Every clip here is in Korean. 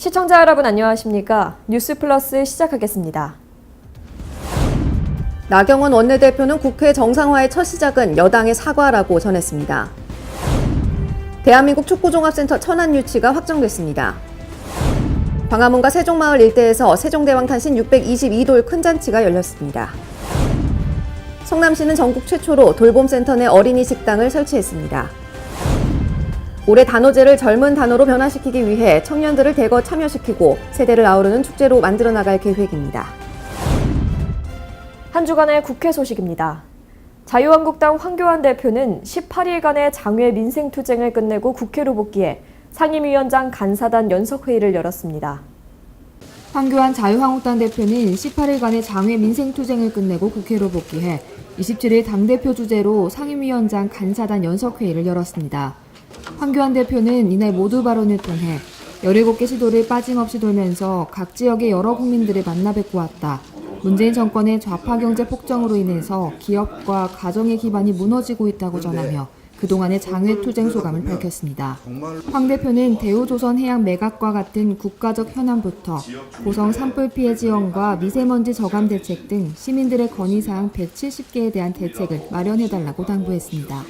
시청자 여러분 안녕하십니까? 뉴스 플러스 시작하겠습니다. 나경원 원내대표는 국회 정상화의 첫 시작은 여당의 사과라고 전했습니다. 대한민국 축구종합센터 천안 유치가 확정됐습니다. 광화문과 세종마을 일대에서 세종대왕탄신 622돌 큰 잔치가 열렸습니다. 성남시는 전국 최초로 돌봄센터 내 어린이 식당을 설치했습니다. 올해 단오제를 젊은 단오로 변화시키기 위해 청년들을 대거 참여시키고 세대를 아우르는 축제로 만들어 나갈 계획입니다. 한 주간의 국회 소식입니다. 자유한국당 황교안 대표는 18일간의 장외 민생투쟁을 끝내고 국회로 복귀해 상임위원장 간사단 연석회의를 열었습니다. 황교안 자유한국당 대표는 18일간의 장외 민생투쟁을 끝내고 국회로 복귀해 27일 당대표 주재로 상임위원장 간사단 연석회의를 열었습니다. 황교안 대표는 이날 모두 발언을 통해 17개 시도를 빠짐없이 돌면서 각 지역의 여러 국민들을 만나 뵙고 왔다. 문재인 정권의 좌파 경제 폭정으로 인해서 기업과 가정의 기반이 무너지고 있다고 전하며 그동안의 장외 투쟁 소감을 밝혔습니다. 황 대표는 대우조선 해양 매각과 같은 국가적 현안부터 고성 산불 피해 지원과 미세먼지 저감 대책 등 시민들의 건의사항 170개에 대한 대책을 마련해달라고 당부했습니다.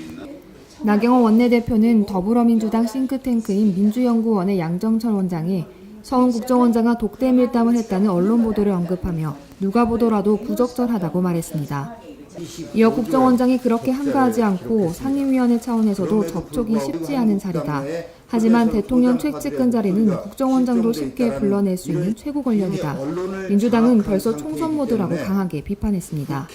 나경원 원내대표는 더불어민주당 싱크탱크인 민주연구원의 양정철 원장이 서훈 국정원장과 독대 밀담을 했다는 언론 보도를 언급하며 누가 보더라도 부적절하다고 말했습니다. 이어 국정원장이 그렇게 한가하지 않고 상임위원회 차원에서도 접촉이 쉽지 않은 자리다. 하지만 대통령 최측근 자리는 국정원장도 쉽게 불러낼 수 있는 최고 권력이다. 민주당은 벌써 총선 모드라고 강하게 비판했습니다.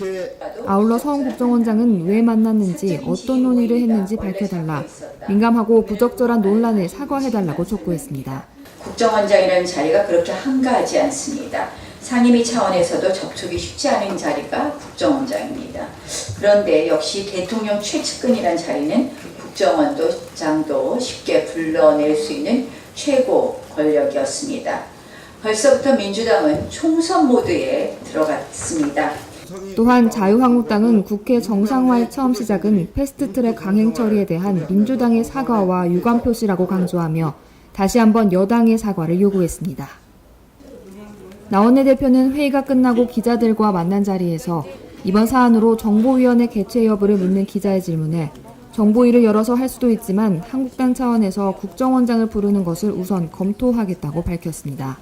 아울러 서훈 국정원장은 왜 만났는지 어떤 논의를 했는지 밝혀달라. 민감하고 부적절한 논란을 사과해달라고 촉구했습니다. 국정원장이라는 자리가 그렇게 한가하지 않습니다. 상임위 차원에서도 접촉이 쉽지 않은 자리가 국정원장입니다. 그런데 역시 대통령 최측근이라는 자리는 국정원장도 쉽게 불러낼 수 있는 최고 권력이었습니다. 벌써부터 민주당은 총선 모드에 들어갔습니다. 또한 자유한국당은 국회 정상화의 처음 시작은 패스트트랙 강행 처리에 대한 민주당의 사과와 유감 표시라고 강조하며 다시 한번 여당의 사과를 요구했습니다. 나 원내대표는 회의가 끝나고 기자들과 만난 자리에서 이번 사안으로 정보위원회 개최 여부를 묻는 기자의 질문에 정보위를 열어서 할 수도 있지만 한국당 차원에서 국정원장을 부르는 것을 우선 검토하겠다고 밝혔습니다.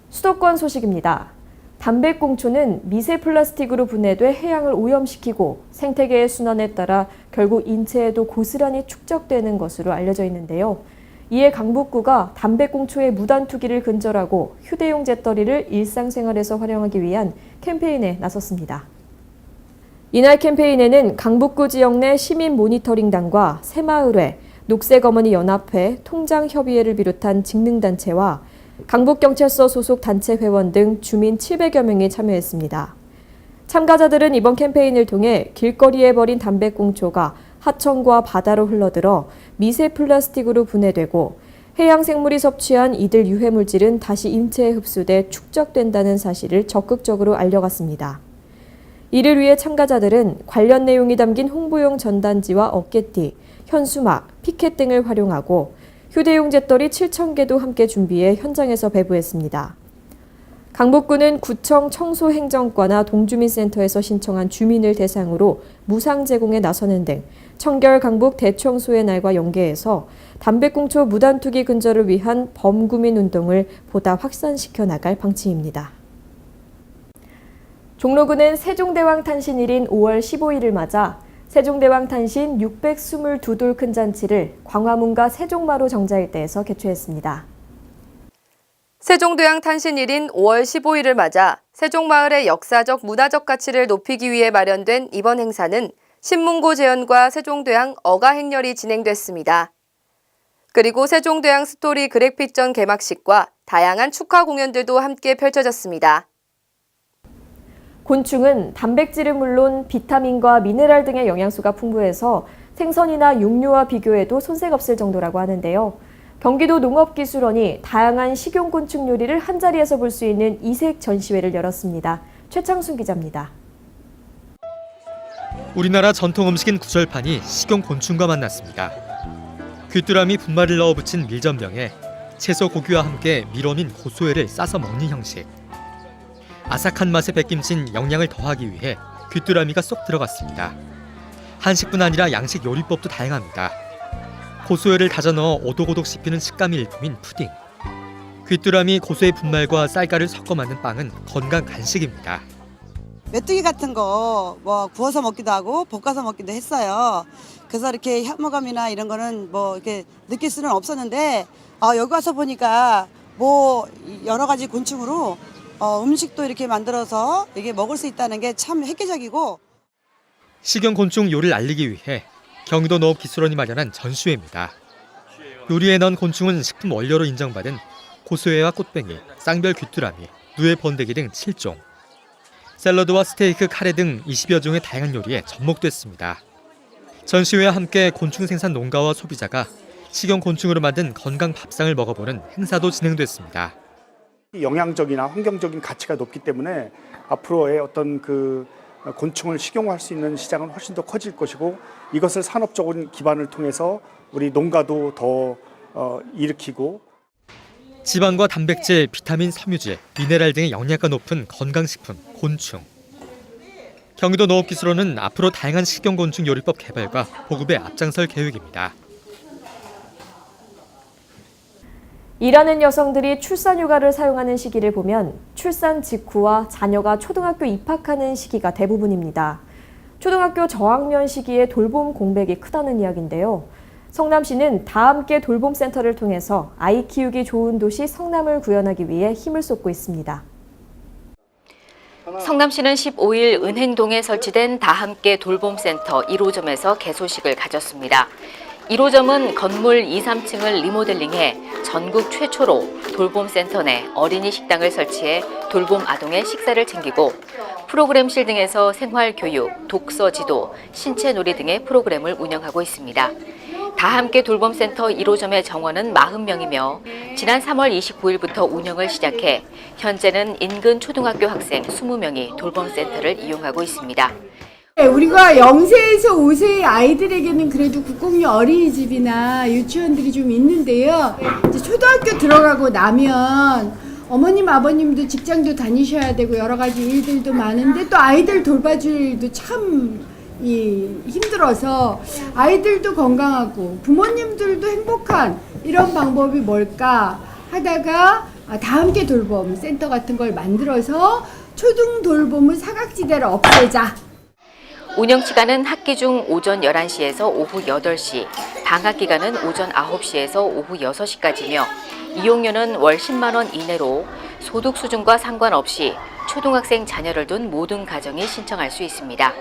수도권 소식입니다. 담배꽁초는 미세 플라스틱으로 분해돼 해양을 오염시키고 생태계의 순환에 따라 결국 인체에도 고스란히 축적되는 것으로 알려져 있는데요. 이에 강북구가 담배꽁초의 무단 투기를 근절하고 휴대용 재떨이를 일상생활에서 활용하기 위한 캠페인에 나섰습니다. 이날 캠페인에는 강북구 지역 내 시민 모니터링단과 새마을회, 녹색어머니 연합회, 통장협의회를 비롯한 직능단체와 강북경찰서 소속 단체 회원 등 주민 700여 명이 참여했습니다. 참가자들은 이번 캠페인을 통해 길거리에 버린 담배꽁초가 하천과 바다로 흘러들어 미세 플라스틱으로 분해되고 해양 생물이 섭취한 이들 유해물질은 다시 인체에 흡수돼 축적된다는 사실을 적극적으로 알려갔습니다. 이를 위해 참가자들은 관련 내용이 담긴 홍보용 전단지와 어깨띠, 현수막, 피켓 등을 활용하고 휴대용 재떨이 7,000개도 함께 준비해 현장에서 배부했습니다. 강북구는 구청 청소행정과나 동주민센터에서 신청한 주민을 대상으로 무상 제공에 나서는 등 청결 강북 대청소의 날과 연계해서 담배꽁초 무단 투기 근절을 위한 범구민 운동을 보다 확산시켜 나갈 방침입니다. 종로구는 세종대왕탄신일인 5월 15일을 맞아 세종대왕탄신 622돌 큰 잔치를 광화문과 세종마루 정자 일대에서 개최했습니다. 세종대왕 탄신일인 5월 15일을 맞아 세종마을의 역사적 문화적 가치를 높이기 위해 마련된 이번 행사는 신문고 재현과 세종대왕 어가행렬이 진행됐습니다. 그리고 세종대왕 스토리 그래픽전 개막식과 다양한 축하 공연들도 함께 펼쳐졌습니다. 곤충은 단백질은 물론 비타민과 미네랄 등의 영양소가 풍부해서 생선이나 육류와 비교해도 손색 없을 정도라고 하는데요. 경기도 농업기술원이 다양한 식용곤충 요리를 한자리에서 볼 수 있는 이색 전시회를 열었습니다. 최창순 기자입니다. 우리나라 전통 음식인 구절판이 식용곤충과 만났습니다. 귀뚜라미 분말을 넣어 붙인 밀전병에 채소 고기와 함께 밀어민 고소회를 싸서 먹는 형식. 아삭한 맛의 백김치는 영양을 더하기 위해 귀뚜라미가 쏙 들어갔습니다. 한식뿐 아니라 양식 요리법도 다양합니다. 고소회를 다져 넣어 오독오독 씹히는 식감이 일품인 푸딩. 귀뚜라미 고소의 분말과 쌀가루를 섞어 만든 빵은 건강 간식입니다. 메뚜기 같은 거 뭐 구워서 먹기도 하고 볶아서 먹기도 했어요. 그래서 이렇게 혐오감이나 이런 거는 뭐 이렇게 느낄 수는 없었는데 여기 와서 보니까 뭐 여러 가지 곤충으로 음식도 이렇게 만들어서 이게 먹을 수 있다는 게 참 획기적이고. 식용곤충 요리를 알리기 위해 경기도 농업기술원이 마련한 전시회입니다. 요리에 넣은 곤충은 식품 원료로 인정받은 고소회와 꽃뱅이, 쌍별 귀뚜라미, 누에 번데기 등 7종. 샐러드와 스테이크, 카레 등 20여 종의 다양한 요리에 접목됐습니다. 전시회와 함께 곤충 생산 농가와 소비자가 식용곤충으로 만든 건강 밥상을 먹어보는 행사도 진행됐습니다. 영양적이나 환경적인 가치가 높기 때문에 앞으로의 어떤 그 곤충을 식용할 수 있는 시장은 훨씬 더 커질 것이고, 이것을 산업적인 기반을 통해서 우리 농가도 더 일으키고. 지방과 단백질, 비타민, 섬유질, 미네랄 등의 영양가 높은 건강식품, 곤충. 경기도 농업기술원은 앞으로 다양한 식용곤충 요리법 개발과 보급에 앞장설 계획입니다. 일하는 여성들이 출산휴가를 사용하는 시기를 보면 출산 직후와 자녀가 초등학교 입학하는 시기가 대부분입니다. 초등학교 저학년 시기에 돌봄 공백이 크다는 이야기인데요. 성남시는 다함께 돌봄센터를 통해서 아이 키우기 좋은 도시 성남을 구현하기 위해 힘을 쏟고 있습니다. 성남시는 15일 은행동에 설치된 다함께 돌봄센터 1호점에서 개소식을 가졌습니다. 1호점은 건물 2, 3층을 리모델링해 전국 최초로 돌봄센터 내 어린이 식당을 설치해 돌봄 아동의 식사를 챙기고 프로그램실 등에서 생활교육, 독서 지도, 신체놀이 등의 프로그램을 운영하고 있습니다. 다함께 돌봄센터 1호점의 정원은 40명이며 지난 3월 29일부터 운영을 시작해 현재는 인근 초등학교 학생 20명이 돌봄센터를 이용하고 있습니다. 우리가 0세에서 5세 아이들에게는 그래도 국공립 어린이집이나 유치원들이 좀 있는데요. 이제 초등학교 들어가고 나면 어머님, 아버님도 직장도 다니셔야 되고 여러 가지 일들도 많은데 또 아이들 돌봐줄 일도 참 힘들어서 아이들도 건강하고 부모님들도 행복한 이런 방법이 뭘까 하다가 다함께 돌봄 센터 같은 걸 만들어서 초등 돌봄을 사각지대를 없애자. 운영 시간은 학기 중 오전 11시에서 오후 8시, 방학 기간은 오전 9시에서 오후 6시까지며 이용료는 월 10만 원 이내로 소득 수준과 상관없이 초등학생 자녀를 둔 모든 가정이 신청할 수 있습니다.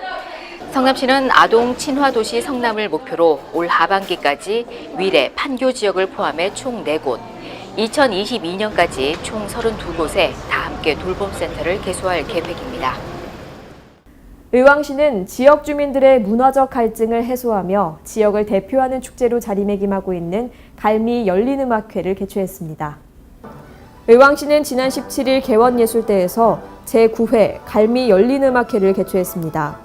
성남시는 아동 친화 도시 성남을 목표로 올 하반기까지 위례, 판교 지역을 포함해 총 4곳, 2022년까지 총 32곳에 다함께 돌봄센터를 개소할 계획입니다. 의왕시는 지역 주민들의 문화적 갈증을 해소하며 지역을 대표하는 축제로 자리매김하고 있는 갈미 열린음악회를 개최했습니다. 의왕시는 지난 17일 개원예술대에서 제9회 갈미 열린음악회를 개최했습니다.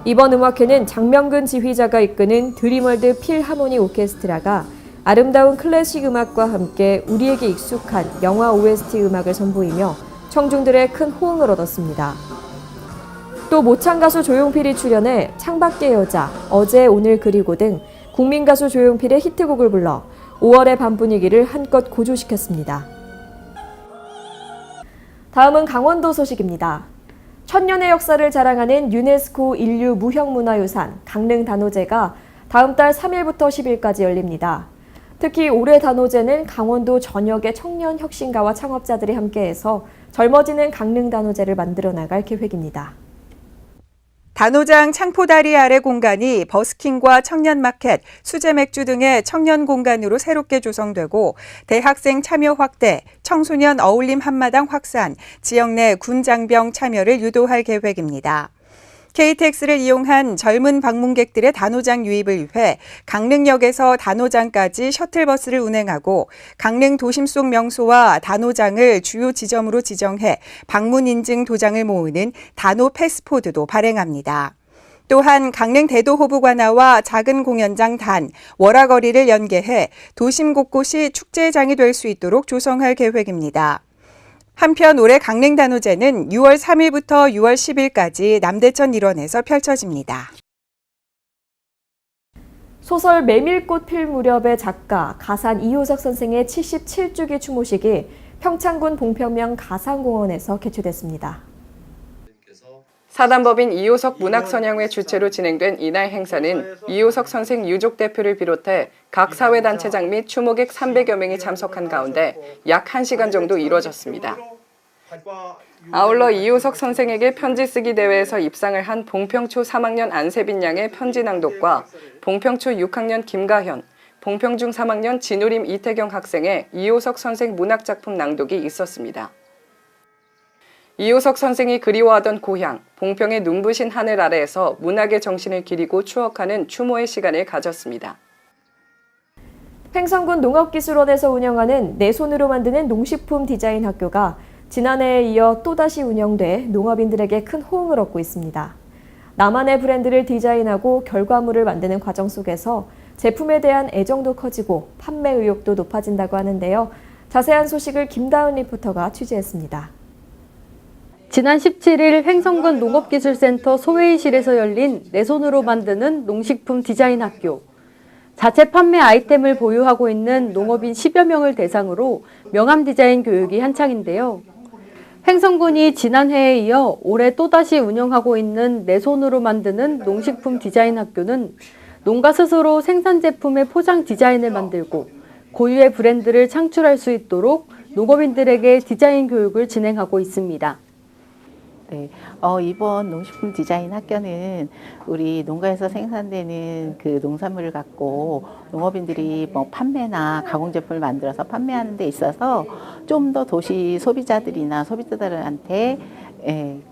이번 음악회는 장명근 지휘자가 이끄는 드림월드 필하모니 오케스트라가 아름다운 클래식 음악과 함께 우리에게 익숙한 영화 OST 음악을 선보이며 청중들의 큰 호응을 얻었습니다. 또 모창 가수 조용필이 출연해 창밖의 여자, 어제 오늘 그리고 등 국민 가수 조용필의 히트곡을 불러 5월의 밤 분위기를 한껏 고조시켰습니다. 다음은 강원도 소식입니다. 천년의 역사를 자랑하는 유네스코 인류 무형문화유산 강릉 단오제가 다음 달 3일부터 10일까지 열립니다. 특히 올해 단오제는 강원도 전역의 청년 혁신가와 창업자들이 함께해서 젊어지는 강릉 단오제를 만들어 나갈 계획입니다. 단오장 창포다리 아래 공간이 버스킹과 청년마켓, 수제맥주 등의 청년 공간으로 새롭게 조성되고 대학생 참여 확대, 청소년 어울림 한마당 확산, 지역 내 군장병 참여를 유도할 계획입니다. KTX를 이용한 젊은 방문객들의 단오장 유입을 위해 강릉역에서 단오장까지 셔틀버스를 운행하고 강릉 도심 속 명소와 단오장을 주요 지점으로 지정해 방문 인증 도장을 모으는 단오 패스포드도 발행합니다. 또한 강릉 대도호부관화와 작은 공연장 단, 월화거리를 연계해 도심 곳곳이 축제장이 될 수 있도록 조성할 계획입니다. 한편 올해 강릉단오제는 6월 3일부터 6월 10일까지 남대천 일원에서 펼쳐집니다. 소설 메밀꽃 필 무렵의 작가 가산 이효석 선생의 77주기 추모식이 평창군 봉평면 가산공원에서 개최됐습니다. 사단법인 이효석 문학선양회 주최로 진행된 이날 행사는 이효석 선생 유족 대표를 비롯해 각 사회단체장 및 추모객 300여 명이 참석한 가운데 약 1시간 정도 이뤄졌습니다. 아울러 이효석 선생에게 편지 쓰기 대회에서 입상을 한 봉평초 3학년 안세빈 양의 편지 낭독과 봉평초 6학년 김가현, 봉평중 3학년 진우림 이태경 학생의 이효석 선생 문학작품 낭독이 있었습니다. 이효석 선생이 그리워하던 고향, 봉평의 눈부신 하늘 아래에서 문학의 정신을 기리고 추억하는 추모의 시간을 가졌습니다. 횡성군 농업기술원에서 운영하는 내 손으로 만드는 농식품 디자인 학교가 지난해에 이어 또다시 운영돼 농업인들에게 큰 호응을 얻고 있습니다. 나만의 브랜드를 디자인하고 결과물을 만드는 과정 속에서 제품에 대한 애정도 커지고 판매 의욕도 높아진다고 하는데요. 자세한 소식을 김다은 리포터가 취재했습니다. 지난 17일 횡성군 농업기술센터 소회의실에서 열린 내 손으로 만드는 농식품 디자인 학교. 자체 판매 아이템을 보유하고 있는 농업인 10여 명을 대상으로 명함 디자인 교육이 한창인데요. 횡성군이 지난해에 이어 올해 또다시 운영하고 있는 내 손으로 만드는 농식품 디자인 학교는 농가 스스로 생산 제품의 포장 디자인을 만들고 고유의 브랜드를 창출할 수 있도록 농업인들에게 디자인 교육을 진행하고 있습니다. 네, 이번 농식품 디자인 학교는 우리 농가에서 생산되는 그 농산물을 갖고 농업인들이 뭐 판매나 가공 제품을 만들어서 판매하는 데 있어서 좀 더 도시 소비자들이나 소비자들한테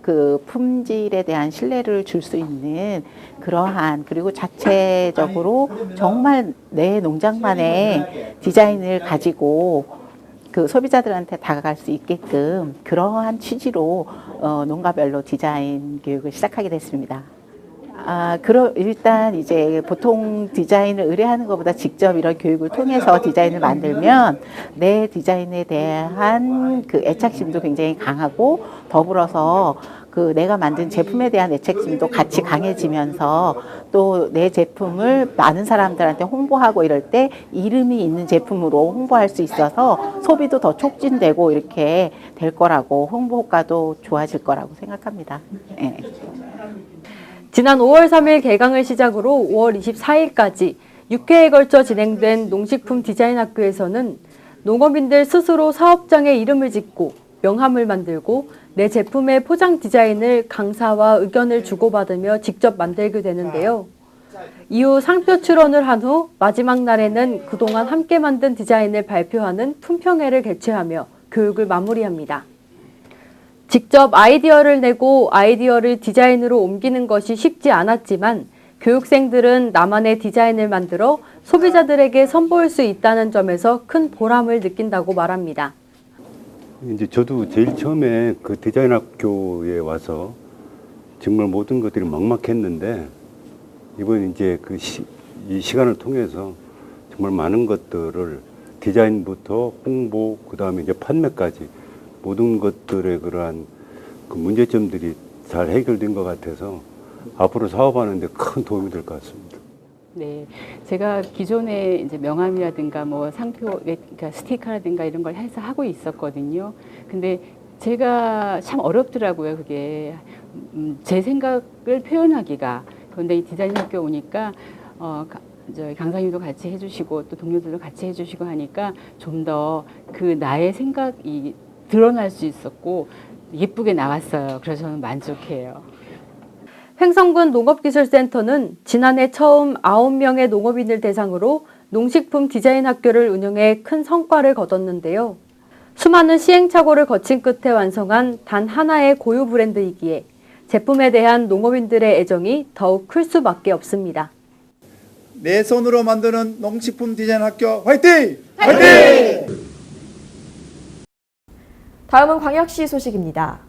그 품질에 대한 신뢰를 줄 수 있는 그러한, 그리고 자체적으로 정말 내 농장만의 디자인을 가지고 그 소비자들한테 다가갈 수 있게끔 그러한 취지로 농가별로 디자인 교육을 시작하게 됐습니다. 일단 이제 보통 디자인을 의뢰하는 것보다 직접 이런 교육을 통해서 디자인을 만들면 내 디자인에 대한 그 애착심도 굉장히 강하고, 더불어서 그 내가 만든 제품에 대한 애착심도 같이 강해지면서 또 내 제품을 많은 사람들한테 홍보하고 이럴 때 이름이 있는 제품으로 홍보할 수 있어서 소비도 더 촉진되고 이렇게 될 거라고, 홍보 효과도 좋아질 거라고 생각합니다. 네. 지난 5월 3일 개강을 시작으로 5월 24일까지 6회에 걸쳐 진행된 농식품 디자인 학교에서는 농업인들 스스로 사업장에 이름을 짓고 명함을 만들고 내 제품의 포장 디자인을 강사와 의견을 주고받으며 직접 만들게 되는데요. 이후 상표 출원을 한 후 마지막 날에는 그동안 함께 만든 디자인을 발표하는 품평회를 개최하며 교육을 마무리합니다. 직접 아이디어를 내고 아이디어를 디자인으로 옮기는 것이 쉽지 않았지만 교육생들은 나만의 디자인을 만들어 소비자들에게 선보일 수 있다는 점에서 큰 보람을 느낀다고 말합니다. 이제 저도 제일 처음에 그 디자인 학교에 와서 정말 모든 것들이 막막했는데, 이번 이제 이 시간을 통해서 정말 많은 것들을 디자인부터 홍보, 그 다음에 이제 판매까지 모든 것들의 그러한 그 문제점들이 잘 해결된 것 같아서 앞으로 사업하는 데 큰 도움이 될 것 같습니다. 네, 제가 기존에 이제 명함이라든가 뭐 상표, 그러니까 스티커라든가 이런 걸 해서 하고 있었거든요. 근데 제가 참 어렵더라고요, 그게. 제 생각을 표현하기가. 그런데 이 디자인 학교 오니까 저희 강사님도 같이 해주시고 또 동료들도 같이 해주시고 하니까 좀 더 그 나의 생각이 드러날 수 있었고 예쁘게 나왔어요. 그래서 저는 만족해요. 횡성군 농업기술센터는 지난해 처음 9명의 농업인을 대상으로 농식품 디자인 학교를 운영해 큰 성과를 거뒀는데요. 수많은 시행착오를 거친 끝에 완성한 단 하나의 고유 브랜드이기에 제품에 대한 농업인들의 애정이 더욱 클 수밖에 없습니다. 내 손으로 만드는 농식품 디자인 학교 화이팅! 화이팅! 다음은 광역시 소식입니다.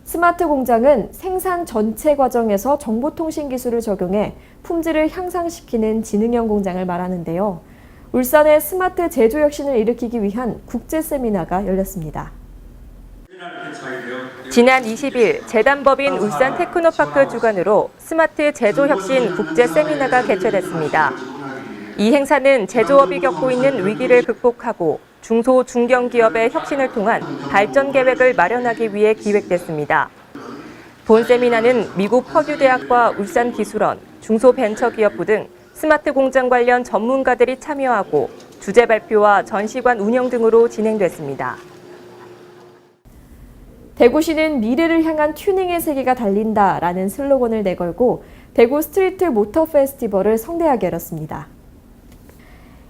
스마트 공장은 생산 전체 과정에서 정보통신 기술을 적용해 품질을 향상시키는 지능형 공장을 말하는데요. 울산의 스마트 제조 혁신을 일으키기 위한 국제 세미나가 열렸습니다. 지난 20일 재단법인 울산 테크노파크 주관으로 스마트 제조 혁신 국제 세미나가 개최됐습니다. 이 행사는 제조업이 겪고 있는 위기를 극복하고 중소 중견기업의 혁신을 통한 발전 계획을 마련하기 위해 기획됐습니다. 본 세미나는 미국 퍼듀대학과 울산기술원, 중소벤처기업부 등 스마트 공장 관련 전문가들이 참여하고 주제 발표와 전시관 운영 등으로 진행됐습니다. 대구시는 미래를 향한 튜닝의 세계가 달린다라는 슬로건을 내걸고 대구 스트리트 모터 페스티벌을 성대하게 열었습니다.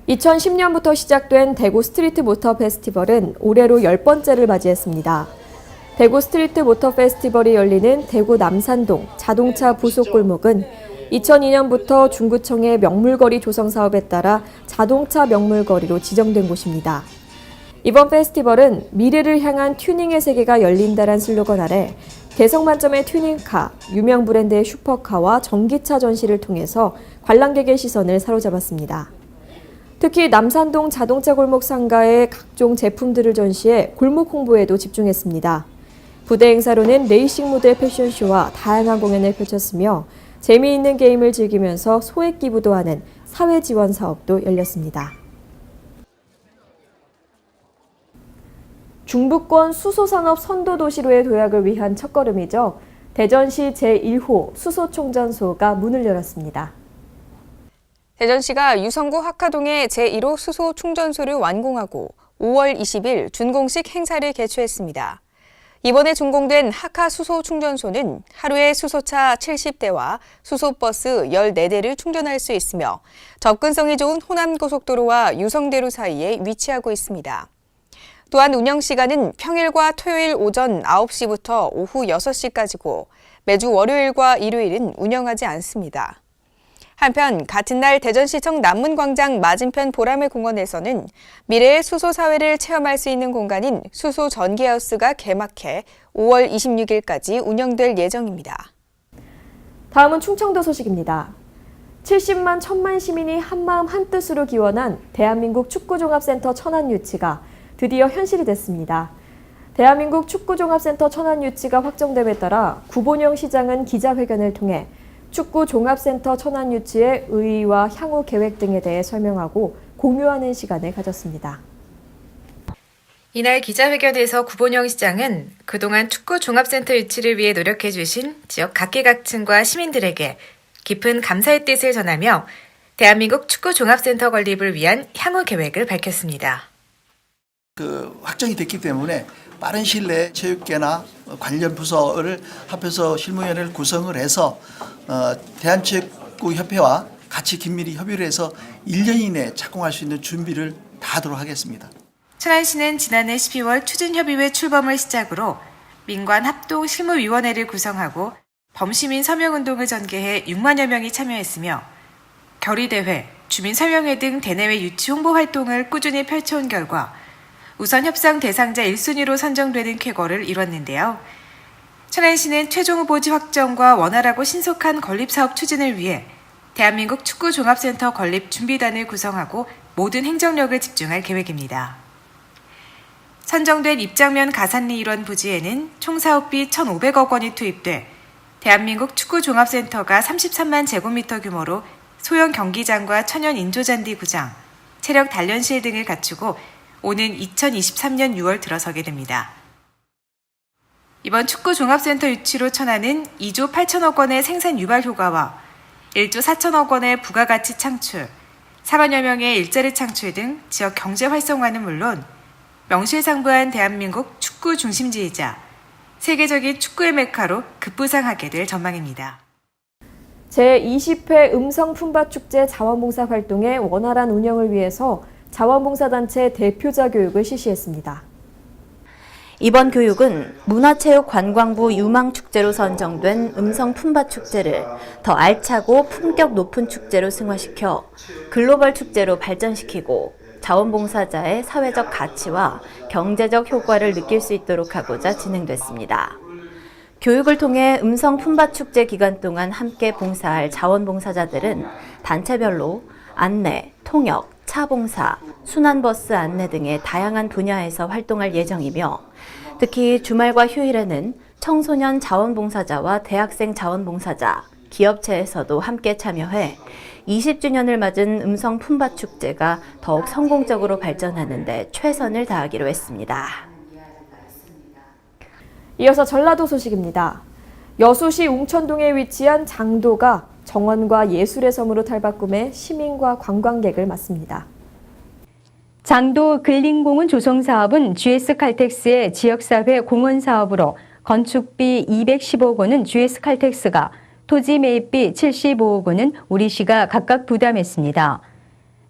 2010년부터 시작된 대구 스트리트 모터 페스티벌은 올해로 10번째를 맞이했습니다. 대구 스트리트 모터 페스티벌이 열리는 대구 남산동 자동차 부속골목은 2002년부터 중구청의 명물거리 조성 사업에 따라 자동차 명물거리로 지정된 곳입니다. 이번 페스티벌은 미래를 향한 튜닝의 세계가 열린다란 슬로건 아래 개성 만점의 튜닝카, 유명 브랜드의 슈퍼카와 전기차 전시를 통해서 관람객의 시선을 사로잡았습니다. 특히 남산동 자동차 골목 상가의 각종 제품들을 전시해 골목 홍보에도 집중했습니다. 부대 행사로는 레이싱 모델 패션쇼와 다양한 공연을 펼쳤으며 재미있는 게임을 즐기면서 소액 기부도 하는 사회 지원 사업도 열렸습니다. 중부권 수소산업 선도도시로의 도약을 위한 첫걸음이죠. 대전시 제1호 수소총전소가 문을 열었습니다. 대전시가 유성구 학화동에 제1호 수소 충전소를 완공하고 5월 20일 준공식 행사를 개최했습니다. 이번에 준공된 학화 수소 충전소는 하루에 수소차 70대와 수소버스 14대를 충전할 수 있으며 접근성이 좋은 호남고속도로와 유성대로 사이에 위치하고 있습니다. 또한 운영시간은 평일과 토요일 오전 9시부터 오후 6시까지고 매주 월요일과 일요일은 운영하지 않습니다. 한편 같은 날 대전시청 남문광장 맞은편 보라매 공원에서는 미래의 수소 사회를 체험할 수 있는 공간인 수소 전기하우스가 개막해 5월 26일까지 운영될 예정입니다. 다음은 충청도 소식입니다. 70만 1000만 시민이 한마음 한뜻으로 기원한 대한민국 축구종합센터 천안 유치가 드디어 현실이 됐습니다. 대한민국 축구종합센터 천안 유치가 확정됨에 따라 구본영 시장은 기자회견을 통해 축구종합센터 천안 유치의 의의와 향후 계획 등에 대해 설명하고 공유하는 시간을 가졌습니다. 이날 기자회견에서 구본영 시장은 그동안 축구종합센터 유치를 위해 노력해 주신 지역 각계각층과 시민들에게 깊은 감사의 뜻을 전하며 대한민국 축구종합센터 건립을 위한 향후 계획을 밝혔습니다. 확정이 됐기 때문에 빠른 시일 내에 체육계나 관련 부서를 합해서 실무위원회를 구성을 해서 대한체육협회와 같이 긴밀히 협의를 해서 1년 이내에 착공할 수 있는 준비를 다 하도록 하겠습니다. 천안시는 지난해 12월 추진협의회 출범을 시작으로 민관 합동 실무위원회를 구성하고 범시민 서명운동을 전개해 6만여 명이 참여했으며 결의대회, 주민설명회 등 대내외 유치 홍보 활동을 꾸준히 펼쳐온 결과 우선 협상 대상자 1순위로 선정되는 쾌거를 이뤘는데요. 천안시는 최종 후보지 확정과 원활하고 신속한 건립사업 추진을 위해 대한민국 축구종합센터 건립 준비단을 구성하고 모든 행정력을 집중할 계획입니다. 선정된 입장면 가산리 일원 부지에는 총 사업비 1,500억 원이 투입돼 대한민국 축구종합센터가 33만 제곱미터 규모로 소형 경기장과 천연 인조잔디 구장, 체력 단련실 등을 갖추고 오는 2023년 6월 들어서게 됩니다. 이번 축구종합센터 유치로 천안은 2조 8천억 원의 생산 유발 효과와 1조 4천억 원의 부가가치 창출, 4만여 명의 일자리 창출 등 지역 경제 활성화는 물론 명실상부한 대한민국 축구 중심지이자 세계적인 축구의 메카로 급부상하게 될 전망입니다. 제20회 음성품바축제 자원봉사 활동의 원활한 운영을 위해서 자원봉사단체 대표자 교육을 실시했습니다. 이번 교육은 문화체육관광부 유망축제로 선정된 음성품바축제를 더 알차고 품격 높은 축제로 승화시켜 글로벌 축제로 발전시키고 자원봉사자의 사회적 가치와 경제적 효과를 느낄 수 있도록 하고자 진행됐습니다. 교육을 통해 음성 품바 축제 기간 동안 함께 봉사할 자원봉사자들은 단체별로 안내, 통역, 차봉사, 순환버스 안내 등의 다양한 분야에서 활동할 예정이며 특히 주말과 휴일에는 청소년 자원봉사자와 대학생 자원봉사자, 기업체에서도 함께 참여해 20주년을 맞은 음성 품바 축제가 더욱 성공적으로 발전하는 데 최선을 다하기로 했습니다. 이어서 전라도 소식입니다. 여수시 웅천동에 위치한 장도가 정원과 예술의 섬으로 탈바꿈해 시민과 관광객을 맞습니다. 장도 근린공원 조성 사업은 GS칼텍스의 지역사회 공헌 사업으로 건축비 210억 원은 GS칼텍스가, 토지 매입비 75억 원은 우리시가 각각 부담했습니다.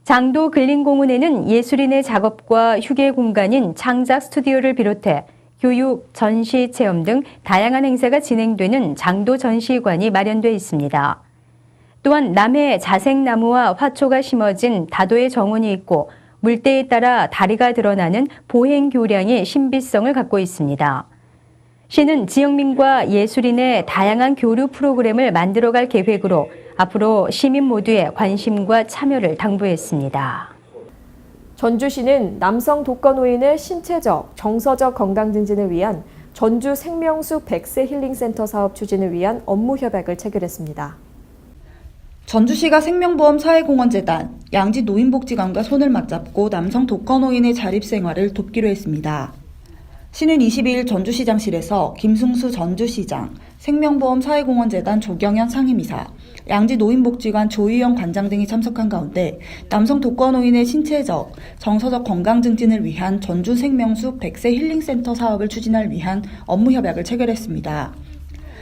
장도 근린공원에는 예술인의 작업과 휴게 공간인 창작 스튜디오를 비롯해 교육, 전시, 체험 등 다양한 행사가 진행되는 장도 전시관이 마련돼 있습니다. 또한 남해 자색나무와 화초가 심어진 다도의 정원이 있고 물때에 따라 다리가 드러나는 보행교량이 신비성을 갖고 있습니다. 시는 지역민과 예술인의 다양한 교류 프로그램을 만들어갈 계획으로 앞으로 시민 모두의 관심과 참여를 당부했습니다. 전주시는 남성 독거노인의 신체적, 정서적 건강 증진을 위한 전주 생명숲 100세 힐링센터 사업 추진을 위한 업무 협약을 체결했습니다. 전주시가 생명보험사회공헌재단, 양지노인복지관과 손을 맞잡고 남성 독거노인의 자립생활을 돕기로 했습니다. 시는 22일 전주시장실에서 김승수 전주시장, 생명보험사회공헌재단 조경현 상임이사, 양지노인복지관 조희영 관장 등이 참석한 가운데 남성 독거노인의 신체적, 정서적 건강 증진을 위한 전주생명숲 100세 힐링센터 사업을 추진할 위한 업무협약을 체결했습니다.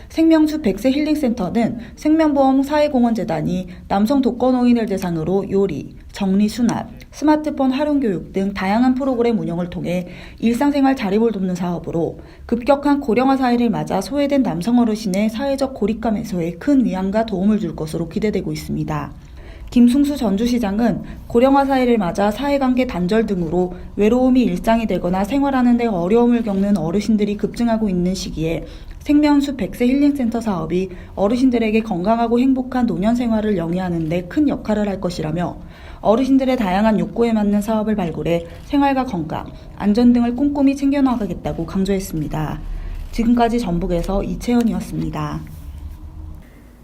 생명숲 100세 힐링센터는 생명보험사회공헌재단이 남성 독거노인을 대상으로 요리, 정리수납, 스마트폰 활용교육 등 다양한 프로그램 운영을 통해 일상생활 자립을 돕는 사업으로 급격한 고령화 사회를 맞아 소외된 남성 어르신의 사회적 고립감 해소에 큰 위안과 도움을 줄 것으로 기대되고 있습니다. 김승수 전주시장은 고령화 사회를 맞아 사회관계 단절 등으로 외로움이 일상이 되거나 생활하는 데 어려움을 겪는 어르신들이 급증하고 있는 시기에 생명숲 100세 힐링센터 사업이 어르신들에게 건강하고 행복한 노년 생활을 영위하는 데 큰 역할을 할 것이라며 어르신들의 다양한 욕구에 맞는 사업을 발굴해 생활과 건강, 안전 등을 꼼꼼히 챙겨나가겠다고 강조했습니다. 지금까지 전북에서 이채연이었습니다.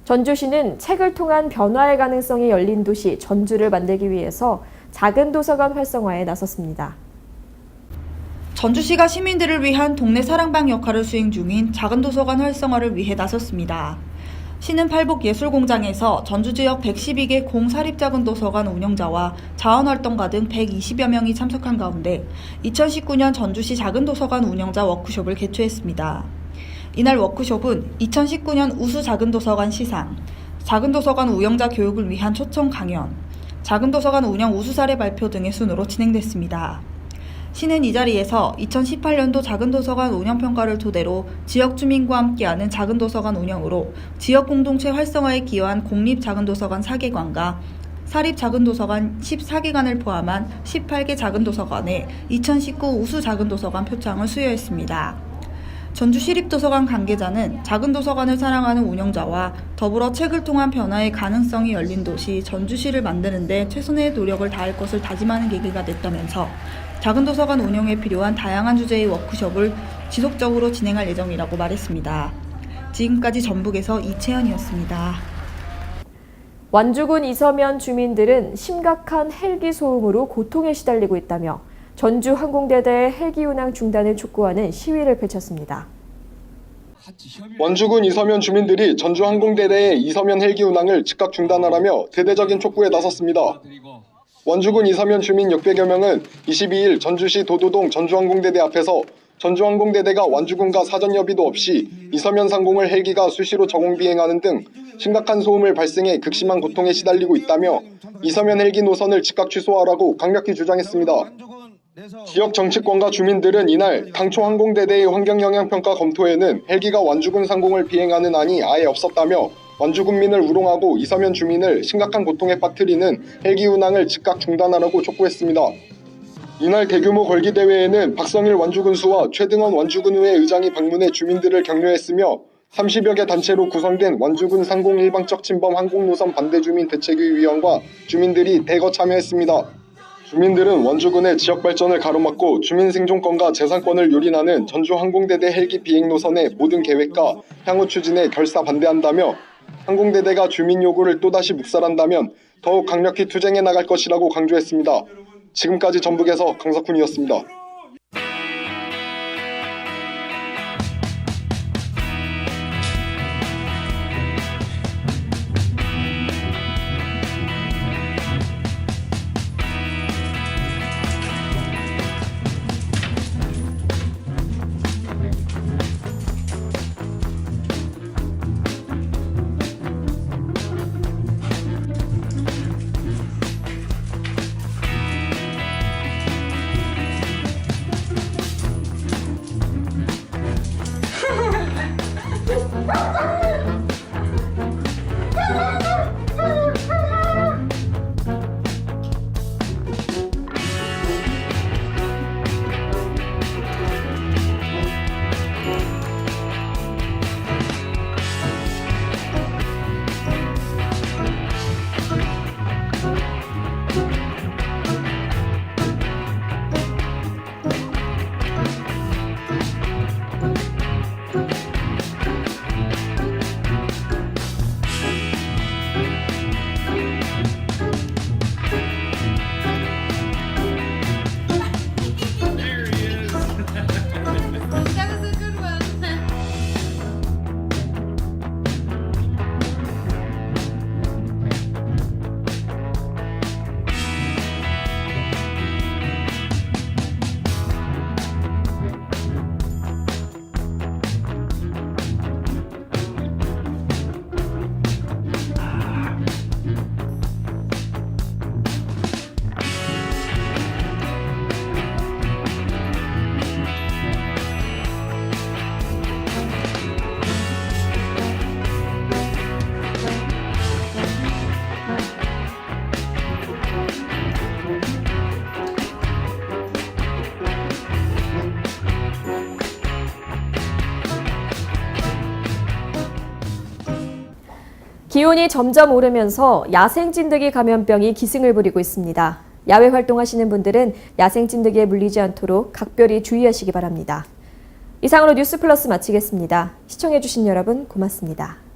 전주시는 책을 통한 변화의 가능성이 열린 도시 전주를 만들기 위해서 작은 도서관 활성화에 나섰습니다. 전주시가 시민들을 위한 동네 사랑방 역할을 수행 중인 작은 도서관 활성화를 위해 나섰습니다. 시는 팔복예술공장에서 전주 지역 112개 공사립 작은 도서관 운영자와 자원활동가 등 120여 명이 참석한 가운데 2019년 전주시 작은 도서관 운영자 워크숍을 개최했습니다. 이날 워크숍은 2019년 우수 작은 도서관 시상, 작은 도서관 운영자 교육을 위한 초청 강연, 작은 도서관 운영 우수 사례 발표 등의 순으로 진행됐습니다. 시는 이 자리에서 2018년도 작은 도서관 운영 평가를 토대로 지역 주민과 함께하는 작은 도서관 운영으로 지역 공동체 활성화에 기여한 공립 작은 도서관 4개관과 사립 작은 도서관 14개관을 포함한 18개 작은 도서관에 2019 우수 작은 도서관 표창을 수여했습니다. 전주시립도서관 관계자는 작은 도서관을 사랑하는 운영자와 더불어 책을 통한 변화의 가능성이 열린 도시 전주시를 만드는 데 최선의 노력을 다할 것을 다짐하는 계기가 됐다면서 작은 도서관 운영에 필요한 다양한 주제의 워크숍을 지속적으로 진행할 예정이라고 말했습니다. 지금까지 전북에서 이채연이었습니다. 완주군 이서면 주민들은 심각한 헬기 소음으로 고통에 시달리고 있다며 전주 항공대대의 헬기 운항 중단을 촉구하는 시위를 펼쳤습니다. 완주군 이서면 주민들이 전주 항공대대의 이서면 헬기 운항을 즉각 중단하라며 대대적인 촉구에 나섰습니다. 완주군 이서면 주민 600여 명은 22일 전주시 도도동 전주항공대대 앞에서 전주항공대대가 완주군과 사전 협의도 없이 이서면 상공을 헬기가 수시로 저공 비행하는 등 심각한 소음을 발생해 극심한 고통에 시달리고 있다며 이서면 헬기 노선을 즉각 취소하라고 강력히 주장했습니다. 지역 정치권과 주민들은 이날 당초 항공대대의 환경영향평가 검토에는 헬기가 완주군 상공을 비행하는 안이 아예 없었다며 완주군민을 우롱하고 이서면 주민을 심각한 고통에 빠뜨리는 헬기 운항을 즉각 중단하라고 촉구했습니다. 이날 대규모 걸기대회에는 박성일 완주군수와 최등원 완주군의회 의장이 방문해 주민들을 격려했으며 30여 개 단체로 구성된 완주군 상공 일방적 침범 항공노선 반대주민 대책위원과 주민들이 대거 참여했습니다. 주민들은 원주군의 지역 발전을 가로막고 주민 생존권과 재산권을 유린하는 전주항공대대 헬기 비행 노선의 모든 계획과 향후 추진에 결사 반대한다며 항공대대가 주민 요구를 또다시 묵살한다면 더욱 강력히 투쟁해 나갈 것이라고 강조했습니다. 지금까지 전북에서 강석훈이었습니다. 기온이 점점 오르면서 야생진드기 감염병이 기승을 부리고 있습니다. 야외 활동하시는 분들은 야생진드기에 물리지 않도록 각별히 주의하시기 바랍니다. 이상으로 뉴스플러스 마치겠습니다. 시청해주신 여러분 고맙습니다.